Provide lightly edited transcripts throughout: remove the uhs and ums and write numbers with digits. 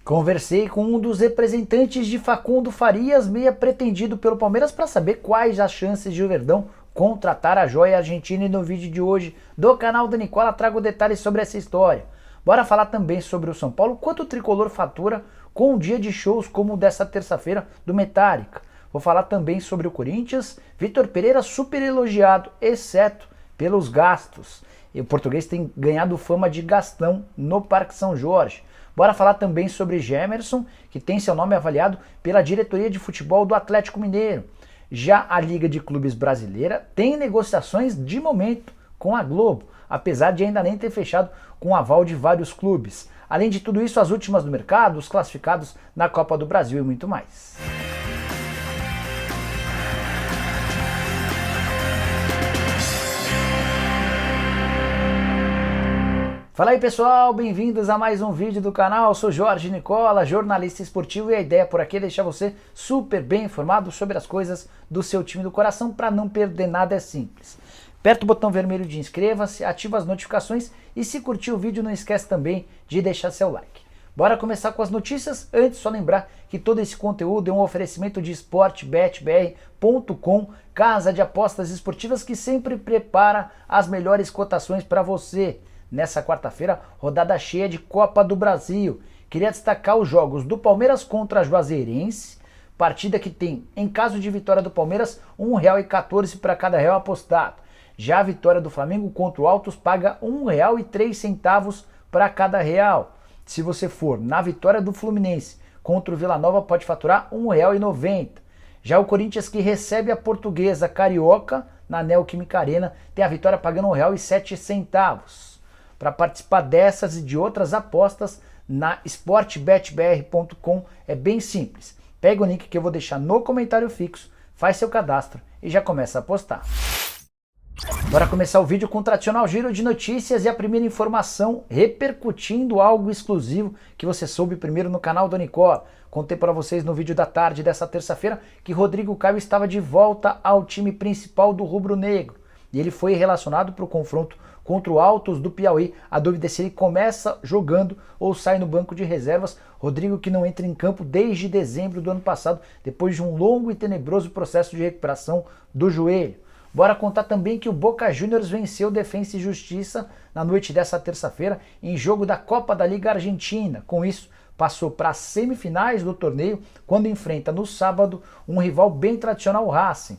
Conversei com um dos representantes de Facundo Farias, meia pretendido pelo Palmeiras, para saber quais as chances de o Verdão contratar a joia argentina, e no vídeo de hoje do canal da Nicola trago detalhes sobre essa história. Bora falar também sobre o São Paulo, quanto o tricolor fatura com um dia de shows como o dessa terça-feira do Metallica. Vou falar também sobre o Corinthians, Vitor Pereira super elogiado, exceto pelos gastos. E o português tem ganhado fama de gastão no Parque São Jorge. Bora falar também sobre Gemerson, que tem seu nome avaliado pela diretoria de futebol do Atlético Mineiro. Já a Liga de Clubes Brasileira tem negociações de momento com a Globo, apesar de ainda nem ter fechado com o aval de vários clubes. Além de tudo isso, as últimas do mercado, os classificados na Copa do Brasil e muito mais. Fala aí pessoal, bem-vindos a mais um vídeo do canal. Eu sou Jorge Nicola, jornalista esportivo, e a ideia por aqui é deixar você super bem informado sobre as coisas do seu time do coração. Para não perder nada é simples. Aperta o botão vermelho de inscreva-se, ativa as notificações e se curtir o vídeo não esquece também de deixar seu like. Bora começar com as notícias. Antes, só lembrar que todo esse conteúdo é um oferecimento de sportbetbr.com, casa de apostas esportivas que sempre prepara as melhores cotações para você. Nessa quarta-feira, rodada cheia de Copa do Brasil. Queria destacar os jogos do Palmeiras contra a Juazeirense, partida que tem, em caso de vitória do Palmeiras, R$ 1,14 para cada real apostado. Já a vitória do Flamengo contra o Altos paga R$ 1,03 para cada real. Se você for na vitória do Fluminense contra o Vila Nova, pode faturar R$ 1,90. Já o Corinthians, que recebe a Portuguesa Carioca na Neoquímica Arena, tem a vitória pagando R$ 1,07. Para participar dessas e de outras apostas na sportbetbr.com é bem simples. Pega o link que eu vou deixar no comentário fixo, faz seu cadastro e já começa a apostar. Bora começar o vídeo com o tradicional giro de notícias e a primeira informação repercutindo algo exclusivo que você soube primeiro no canal do Nicola. Contei para vocês no vídeo da tarde dessa terça-feira que Rodrigo Caio estava de volta ao time principal do Rubro Negro e ele foi relacionado para o confronto contra o Altos do Piauí. A dúvida é se ele começa jogando ou sai no banco de reservas. Rodrigo, que não entra em campo desde dezembro do ano passado, depois de um longo e tenebroso processo de recuperação do joelho. Bora contar também que o Boca Juniors venceu Defensa e Justiça na noite dessa terça-feira em jogo da Copa da Liga Argentina. Com isso, passou para as semifinais do torneio, quando enfrenta no sábado um rival bem tradicional, o Racing.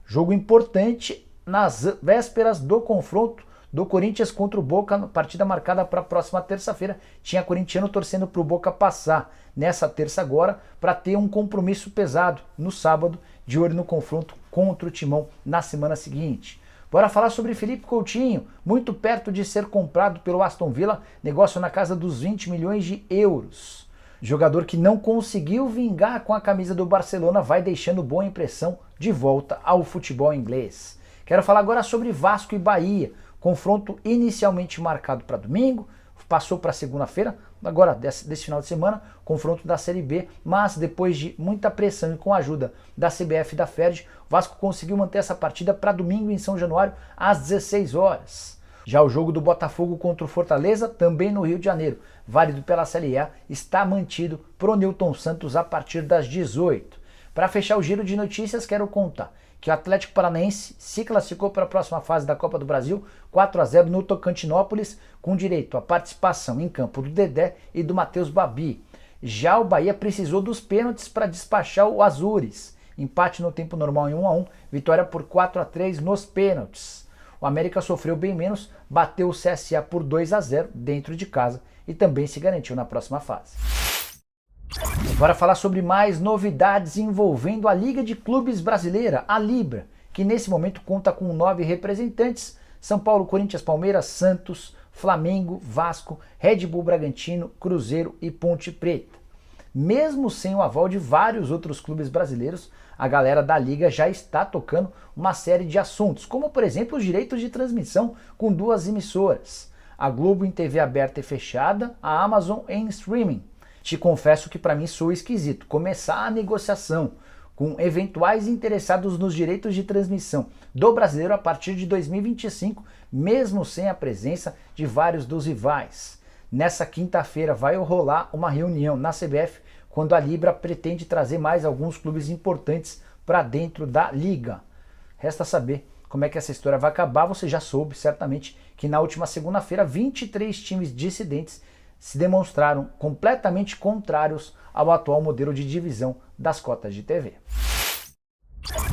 Jogo importante nas vésperas do confronto do Corinthians contra o Boca, partida marcada para a próxima terça-feira. Tinha corintiano torcendo para o Boca passar nessa terça agora, para ter um compromisso pesado no sábado, de olho no confronto contra o Timão na semana seguinte. Bora falar sobre Felipe Coutinho, muito perto de ser comprado pelo Aston Villa, negócio na casa dos 20 milhões de euros. Jogador que não conseguiu vingar com a camisa do Barcelona vai deixando boa impressão de volta ao futebol inglês. Quero falar agora sobre Vasco e Bahia. Confronto inicialmente marcado para domingo, passou para segunda-feira, agora desse final de semana, confronto da Série B, mas depois de muita pressão e com a ajuda da CBF e da FERJ, o Vasco conseguiu manter essa partida para domingo em São Januário, às 16 horas. Já o jogo do Botafogo contra o Fortaleza, também no Rio de Janeiro, válido pela Série A, está mantido pro Newton Santos a partir das 18. Para fechar o giro de notícias, quero contar que o Atlético Paranaense se classificou para a próxima fase da Copa do Brasil, 4-0 no Tocantinópolis, com direito à participação em campo do Dedé e do Matheus Babi. Já o Bahia precisou dos pênaltis para despachar o Azures. Empate no tempo normal em 1-1, vitória por 4-3 nos pênaltis. O América sofreu bem menos, bateu o CSA por 2-0 dentro de casa e também se garantiu na próxima fase. Bora falar sobre mais novidades envolvendo a Liga de Clubes Brasileira, a Libra, que nesse momento conta com 9 representantes: São Paulo, Corinthians, Palmeiras, Santos, Flamengo, Vasco, Red Bull Bragantino, Cruzeiro e Ponte Preta. Mesmo sem o aval de vários outros clubes brasileiros, a galera da Liga já está tocando uma série de assuntos, como por exemplo os direitos de transmissão com 2 emissoras, a Globo em TV aberta e fechada, a Amazon em streaming. Te confesso que para mim soa esquisito começar a negociação com eventuais interessados nos direitos de transmissão do Brasileiro a partir de 2025, mesmo sem a presença de vários dos rivais. nessa quinta-feira vai rolar uma reunião na CBF quando a Libra pretende trazer mais alguns clubes importantes para dentro da liga. Resta saber como é que essa história vai acabar. Você já soube certamente que na última segunda-feira 23 times dissidentes se demonstraram completamente contrários ao atual modelo de divisão das cotas de TV.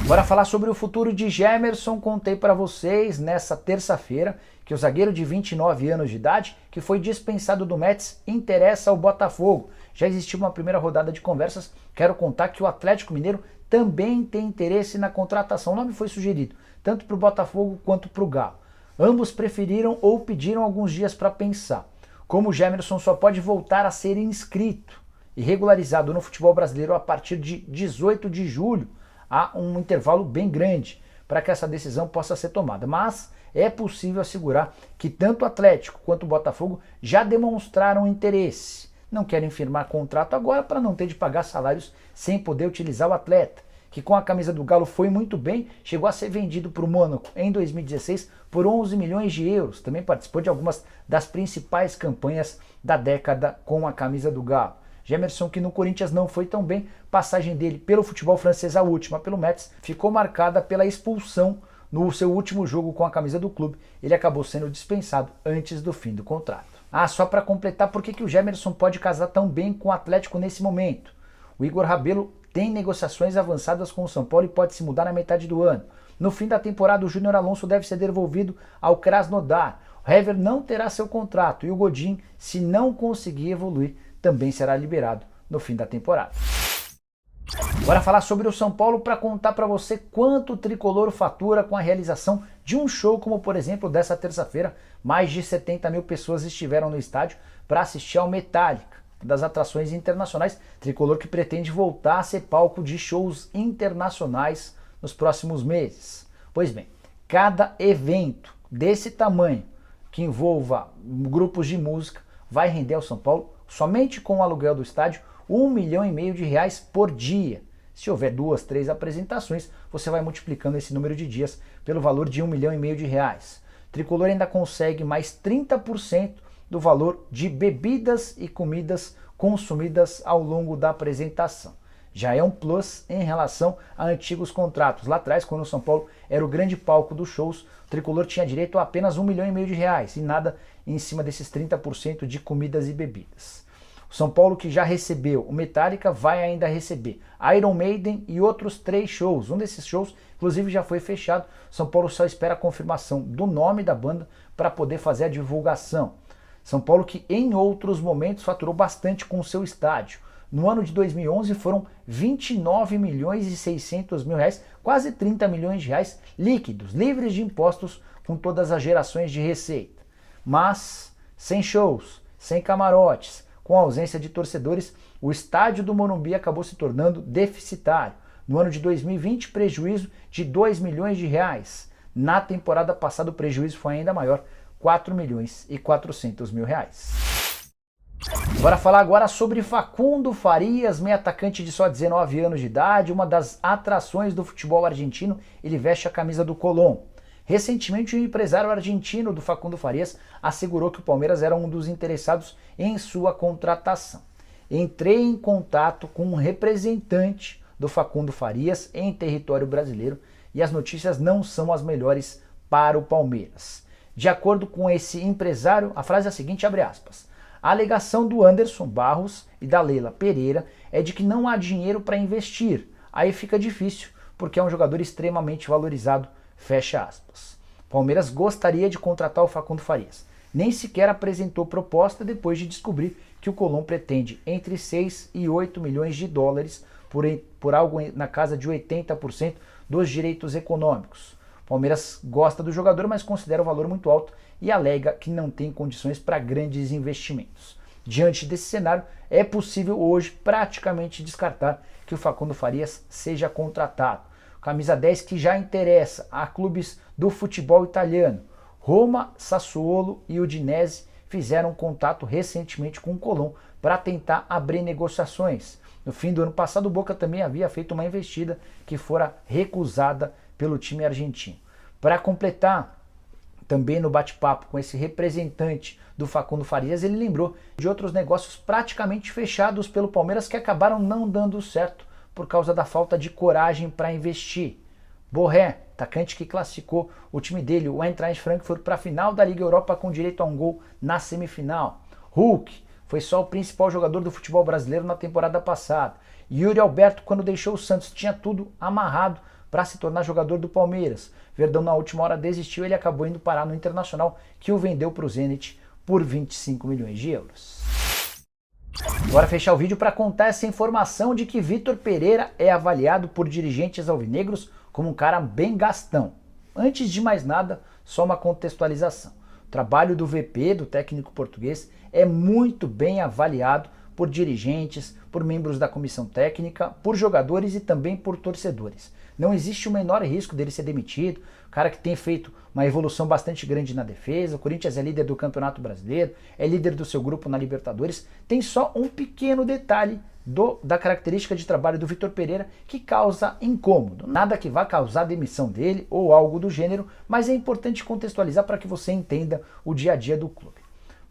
Bora falar sobre o futuro de Gemerson. Contei para vocês nessa terça-feira que o zagueiro de 29 anos de idade, que foi dispensado do Metz, interessa ao Botafogo. Já existiu uma primeira rodada de conversas. Quero contar que o Atlético Mineiro também tem interesse na contratação. O nome foi sugerido tanto para o Botafogo quanto para o Galo. Ambos preferiram ou pediram alguns dias para pensar. Como o Gemerson só pode voltar a ser inscrito e regularizado no futebol brasileiro a partir de 18 de julho, há um intervalo bem grande para que essa decisão possa ser tomada. Mas é possível assegurar que tanto o Atlético quanto o Botafogo já demonstraram interesse. Não querem firmar contrato agora para não ter de pagar salários sem poder utilizar o atleta, que com a camisa do Galo foi muito bem, chegou a ser vendido para o Mônaco em 2016 por 11 milhões de euros. Também participou de algumas das principais campanhas da década com a camisa do Galo. Gemerson, que no Corinthians não foi tão bem, passagem dele pelo futebol francês, a última pelo Metz, ficou marcada pela expulsão no seu último jogo com a camisa do clube. Ele acabou sendo dispensado antes do fim do contrato. Só para completar, por que o Gemerson pode casar tão bem com o Atlético nesse momento? O Igor Rabelo tem negociações avançadas com o São Paulo e pode se mudar na metade do ano. No fim da temporada, o Júnior Alonso deve ser devolvido ao Krasnodar. O Hever não terá seu contrato e o Godin, se não conseguir evoluir, também será liberado no fim da temporada. Bora falar sobre o São Paulo para contar para você quanto o tricolor fatura com a realização de um show como, por exemplo, dessa terça-feira. Mais de 70 mil pessoas estiveram no estádio para assistir ao Metallica, das atrações internacionais. Tricolor que pretende voltar a ser palco de shows internacionais nos próximos meses. Pois bem, cada evento desse tamanho que envolva grupos de música vai render ao São Paulo, somente com o aluguel do estádio, R$1,5 milhão por dia. Se houver 2, 3 apresentações, você vai multiplicando esse número de dias pelo valor de R$1,5 milhão. Tricolor ainda consegue mais 30% do valor de bebidas e comidas consumidas ao longo da apresentação. Já é um plus em relação a antigos contratos. Lá atrás, quando o São Paulo era o grande palco dos shows, o Tricolor tinha direito a apenas R$1,5 milhão e nada em cima desses 30% de comidas e bebidas. O São Paulo, que já recebeu o Metallica, vai ainda receber Iron Maiden e outros 3 shows. Um desses shows, inclusive, já foi fechado. São Paulo só espera a confirmação do nome da banda para poder fazer a divulgação. São Paulo que em outros momentos faturou bastante com o seu estádio. No ano de 2011 foram 29 milhões e 600 mil reais, quase 30 milhões de reais líquidos, livres de impostos, com todas as gerações de receita. Mas sem shows, sem camarotes, com a ausência de torcedores, o estádio do Morumbi acabou se tornando deficitário. No ano de 2020, prejuízo de 2 milhões de reais. Na temporada passada o prejuízo foi ainda maior, 4 milhões e 400 mil reais. Bora falar agora sobre Facundo Farias, meio atacante de só 19 anos de idade, uma das atrações do futebol argentino. Ele veste a camisa do Colón. Recentemente, o empresário argentino do Facundo Farias assegurou que o Palmeiras era um dos interessados em sua contratação. Entrei em contato com um representante do Facundo Farias em território brasileiro e as notícias não são as melhores para o Palmeiras. De acordo com esse empresário, a frase é a seguinte, abre aspas: a alegação do Anderson Barros e da Leila Pereira é de que não há dinheiro para investir. Aí fica difícil, porque é um jogador extremamente valorizado, fecha aspas. Palmeiras gostaria de contratar o Facundo Farias. Nem sequer apresentou proposta depois de descobrir que o Colón pretende entre 6 e 8 milhões de dólares por algo na casa de 80% dos direitos econômicos. Palmeiras gosta do jogador, mas considera o valor muito alto e alega que não tem condições para grandes investimentos. Diante desse cenário, é possível hoje praticamente descartar que o Facundo Farias seja contratado. Camisa 10 que já interessa a clubes do futebol italiano. Roma, Sassuolo e Udinese fizeram contato recentemente com o Colón para tentar abrir negociações. No fim do ano passado, o Boca também havia feito uma investida que fora recusada pelo time argentino. Para completar, Também no bate-papo com esse representante do Facundo Farias, ele lembrou de outros negócios praticamente fechados pelo Palmeiras que acabaram não dando certo por causa da falta de coragem para investir. Borré, atacante que classificou o time dele, o Eintracht Frankfurt, para a final da Liga Europa com direito a um gol na semifinal. Hulk foi só o principal jogador do futebol brasileiro na temporada passada. Yuri Alberto, quando deixou o Santos, tinha tudo amarrado para se tornar jogador do Palmeiras. Verdão na última hora desistiu e ele acabou indo parar no Internacional, que o vendeu para o Zenit por 25 milhões de euros. Bora fechar o vídeo para contar essa informação de que Vitor Pereira é avaliado por dirigentes alvinegros como um cara bem gastão. Antes de mais nada, só uma contextualização. O trabalho do VP, do técnico português, é muito bem avaliado por dirigentes, por membros da comissão técnica, por jogadores e também por torcedores. Não existe o menor risco dele ser demitido, o cara que tem feito uma evolução bastante grande na defesa, o Corinthians é líder do Campeonato Brasileiro, é líder do seu grupo na Libertadores, tem só um pequeno detalhe da característica de trabalho do Vitor Pereira que causa incômodo. Nada que vá causar demissão dele ou algo do gênero, mas é importante contextualizar para que você entenda o dia a dia do clube.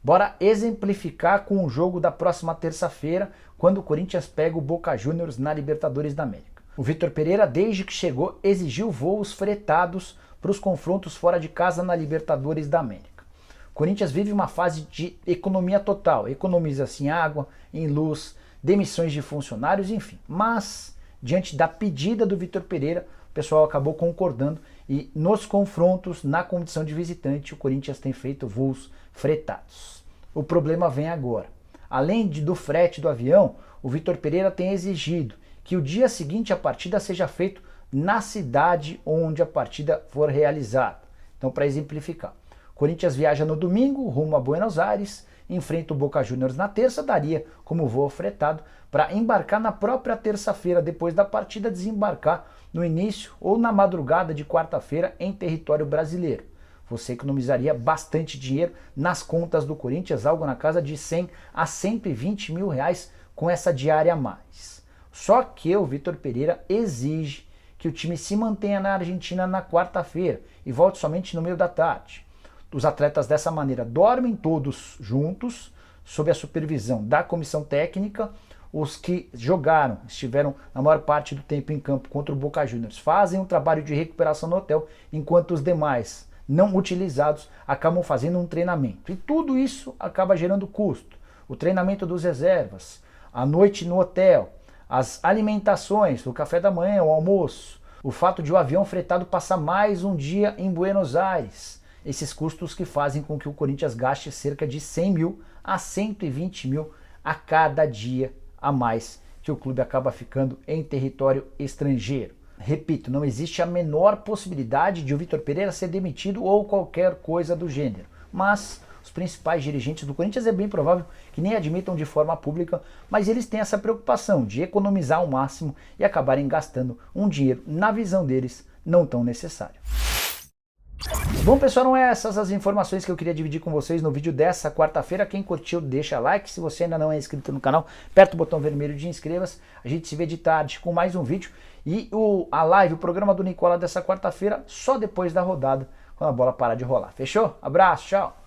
Bora exemplificar com o jogo da próxima terça-feira, quando o Corinthians pega o Boca Juniors na Libertadores da América. O Vitor Pereira, desde que chegou, exigiu voos fretados para os confrontos fora de casa na Libertadores da América. O Corinthians vive uma fase de economia total, economiza-se em água, em luz, demissões de funcionários, enfim. Mas, diante da pedida do Vitor Pereira, o pessoal acabou concordando e nos confrontos, na condição de visitante, o Corinthians tem feito voos fretados. O problema vem agora. Além do frete do avião, o Vitor Pereira tem exigido que o dia seguinte à partida seja feito na cidade onde a partida for realizada. Então, para exemplificar, o Corinthians viaja no domingo rumo a Buenos Aires, enfrenta o Boca Juniors na terça, daria como voo fretado para embarcar na própria terça-feira, depois da partida desembarcar no início ou na madrugada de quarta-feira em território brasileiro. Você economizaria bastante dinheiro nas contas do Corinthians, algo na casa de 100 a 120 mil reais com essa diária a mais. Só que o Vitor Pereira exige que o time se mantenha na Argentina na quarta-feira e volte somente no meio da tarde. Os atletas dessa maneira dormem todos juntos, sob a supervisão da comissão técnica. Os que jogaram, estiveram na maior parte do tempo em campo contra o Boca Juniors, fazem um trabalho de recuperação no hotel, enquanto os demais, não utilizados, acabam fazendo um treinamento. E tudo isso acaba gerando custo. O treinamento dos reservas, a noite no hotel, as alimentações, o café da manhã, o almoço, o fato de o avião fretado passar mais um dia em Buenos Aires. Esses custos que fazem com que o Corinthians gaste cerca de 100 mil a 120 mil a cada dia a mais que o clube acaba ficando em território estrangeiro. Repito, não existe a menor possibilidade de o Vitor Pereira ser demitido ou qualquer coisa do gênero, mas os principais dirigentes do Corinthians é bem provável que nem admitam de forma pública, mas eles têm essa preocupação de economizar ao máximo e acabarem gastando um dinheiro, na visão deles, não tão necessário. Bom, pessoal, não é essas as informações que eu queria dividir com vocês no vídeo dessa quarta-feira. Quem curtiu, deixa like. Se você ainda não é inscrito no canal, aperta o botão vermelho de inscreva-se. A gente se vê de tarde com mais um vídeo. E a live, o programa do Nicola dessa quarta-feira, só depois da rodada, quando a bola parar de rolar. Fechou? Abraço, tchau!